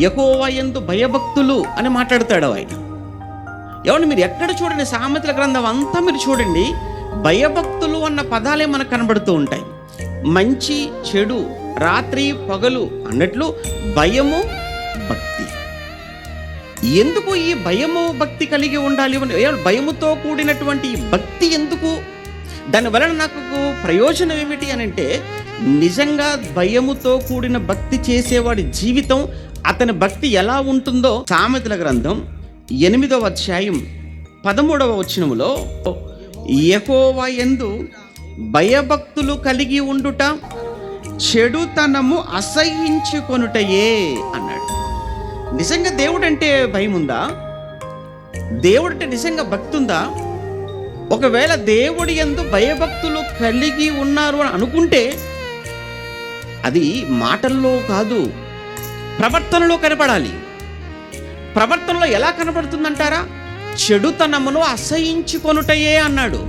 యెహోవా యందు భయభక్తులు అని మాట్లాడతాడు ఆయన. ఏమండి, మీరు ఎక్కడ చూడండి, సామెతల గ్రంథం అంతా మీరు చూడండి, భయభక్తులు అన్న పదాలే మనకు కనబడుతూ ఉంటాయి. మంచి చెడు, రాత్రి పగలు అన్నట్లు భయము భక్తి. ఎందుకు ఈ భయము భక్తి కలిగి ఉండాలి? భయముతో కూడినటువంటి ఈ భక్తి ఎందుకు? దానివలన నాకు ప్రయోజనం ఏమిటి అని అంటే, నిజంగా భయముతో కూడిన భక్తి చేసేవాడి జీవితం, అతని భక్తి ఎలా ఉంటుందో సామెతల గ్రంథం 8వ అధ్యాయం 13వ వచనములో, యెహోవా యందు భయభక్తులు కలిగి ఉండుట చెడుతనము అసహ్యించుకొనుటయే అన్నాడు. నిజంగా దేవుడు అంటే భయం ఉందా? దేవుడు అంటే నిజంగా భక్తి ఉందా? ఒకవేళ దేవుడి యందు భయభక్తులు కలిగి ఉన్నారు అని అనుకుంటే అది మాటల్లో కాదు, ప్రవర్తనలో కనపడాలి. ప్రవర్తనలో ఎలా కనపడుతుందంటారా? చెడుతనమును అసహ్యించుకొనుటయే అన్నాడు.